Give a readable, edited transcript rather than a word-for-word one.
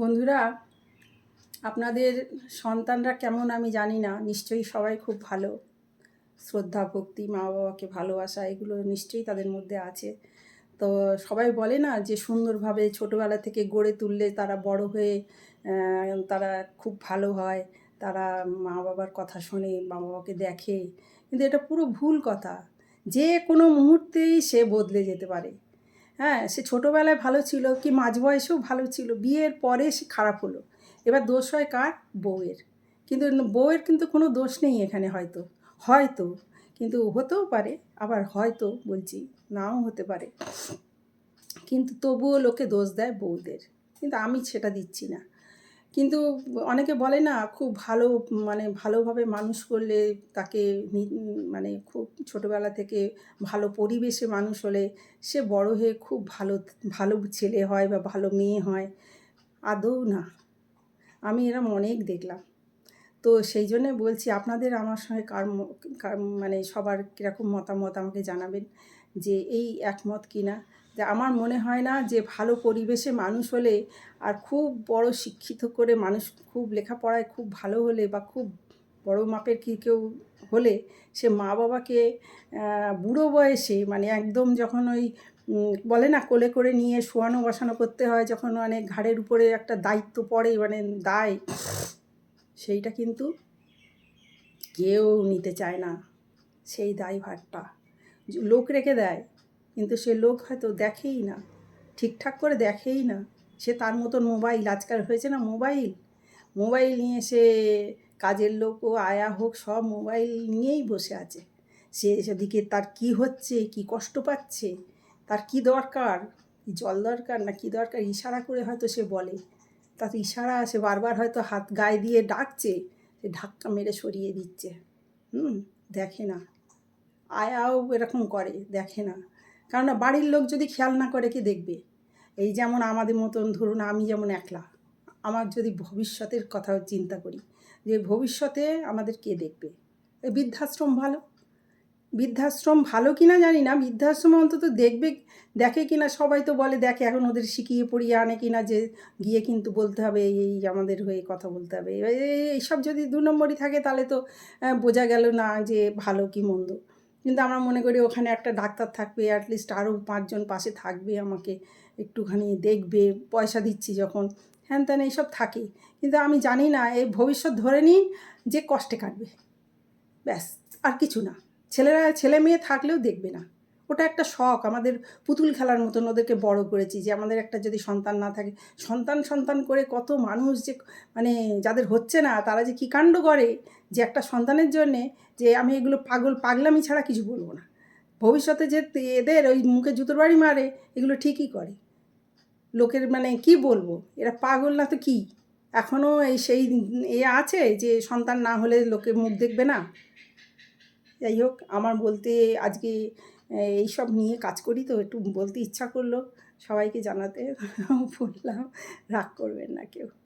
বন্ধুরা, আপনাদের সন্তানরা কেমন আমি জানি না, নিশ্চয়ই সবাই খুব ভালো। শ্রদ্ধা ভক্তি, মা বাবাকে ভালোবাসা, এগুলো নিশ্চয়ই তাদের মধ্যে আছে। তো সবাই বলে না যে সুন্দরভাবে ছোটোবেলা থেকে গড়ে তুললে তারা বড় হয়ে তারা খুব ভালো হয়, তারা মা বাবার কথা শোনে, মা বাবাকে দেখে। কিন্তু এটা পুরো ভুল কথা। যে কোনো মুহূর্তেই সে বদলে যেতে পারে। হ্যাঁ, সে ছোটোবেলায় ভালো ছিল, কি মাঝ বয়সেও ভালো ছিল, বিয়ের পরে সে খারাপ হলো। এবার দোষ হয় কার? বউয়ের। কিন্তু বউয়ের কিন্তু কোনো দোষ নেই এখানে, হয়তো হয়তো কিন্তু হতেও পারে, আবার হয়তো বলছি নাও হতে পারে। কিন্তু তবুও লোকে দোষ দেয় বউদের, কিন্তু আমি সেটা দিচ্ছি না। কিন্তু অনেকে বলে না, খুব ভালো মানে ভালোভাবে মানুষ করলে তাকে মানে খুব ছোটোবেলা থেকে ভালো পরিবেশে মানুষ হলে সে বড় হয়ে খুব ভালো ভালো ছেলে হয় বা ভালো মেয়ে হয়। আদৌ না। আমি এরম অনেক দেখলাম। তো সেই জন্যে বলছি, আপনাদের আমার সঙ্গে মানে সবার কীরকম মতামত আমাকে জানাবেন, যে এই একমত কি না। যে আমার মনে হয় না যে ভালো পরিবেশে মানুষ হলে আর খুব বড় শিক্ষিত করে মানুষ, খুব লেখাপড়ায় খুব ভালো হলে বা খুব বড় মাপের কেউ হলে সে মা বাবাকে বুড়ো বয়সে, মানে একদম যখন ওই বলে না কোলে করে নিয়ে শোয়ানো বসানো করতে হয়, যখন মানে ঘাড়ের উপরে একটা দায়িত্ব পড়ে, মানে দায়, সেইটা কিন্তু কেউ নিতে চায় না। সেই দায়ভারটা লোক রেখে দেয়, কিন্তু সে লোক হয়তো দেখেই না, ঠিকঠাক করে দেখেই না। সে তার মতন মোবাইল, আজকাল হয়েছে না মোবাইল, মোবাইল নিয়ে সে কাজের লোক ও আয়া হোক সব মোবাইল নিয়েই বসে আছে। সে সেদিকে তার কি হচ্ছে, কি কষ্ট পাচ্ছে, তার কি দরকার, জল দরকার না কি দরকার, ইশারা করে হয়তো সে বলে। তাতে ইশারা সে বারবার হয়তো হাত গায়ে দিয়ে ডাকছে, সে ধাক্কা মেরে সরিয়ে দিচ্ছে। দেখে না। আয়াও এরকম করে, দেখে না। কেননা বাড়ির লোক যদি খেয়াল না করে, কে দেখবে? এই যেমন আমাদের মতন, ধরুন আমি যেমন একলা, আমার যদি ভবিষ্যতের কথা চিন্তা করি, যে ভবিষ্যতে আমাদের কে দেখবে? এই বৃদ্ধাশ্রম ভালো। বৃদ্ধাশ্রম ভালো কি না জানি না, বৃদ্ধাশ্রমে অন্তত দেখে কি না, সবাই তো বলে দেখে। এখন ওদের শিখিয়ে পড়িয়ে আনে কি না, যে গিয়ে কিন্তু বলতে হবে এই আমাদের হয়ে কথা বলতে হবে। এইসব যদি 2 নম্বরই থাকে, তাহলে তো বোঝা গেল না যে ভালো কি মন্দ। কিন্তু আমরা মনে করি ওখানে একটা ডাক্তার থাকবে, অ্যাটলিস্ট আরও 5 জন পাশে থাকবে, আমাকে একটুখানি দেখবে, পয়সা দিচ্ছি যখন, হ্যান ত্যান এইসব থাকে। কিন্তু আমি জানি না, এই ভবিষ্যৎ ধরে নিই যে কষ্টে কাটবে, ব্যাস, আর কিছু না। ছেলে মেয়ে থাকলেও দেখবে না। ওটা একটা শখ, আমাদের পুতুল খেলার মতন ওদেরকে বড় করেছি, যে আমাদের একটা যদি সন্তান না থাকে, সন্তান করে কত মানুষ যে, মানে যাদের হচ্ছে না তারা যে কী কাণ্ড করে, যে একটা সন্তানের জন্যে, যে আমি এগুলো পাগলামি ছাড়া কিছু বলবো না। ভবিষ্যতে যে এদের ওই মুখে জুতোর বাড়ি মারে, এগুলো ঠিকই করে। লোকের মানে কি বলবো, এরা পাগল না তো কি? এখনও সেই আছে যে সন্তান না হলে লোকে মুখ দেখবে না। যাই হোক, আমার বলতে আজকে এইসব নিয়ে কাজ করি, তো একটু বলতে ইচ্ছা করলো সবাইকে জানাতে বললাম। রাগ করবেন না কেউ।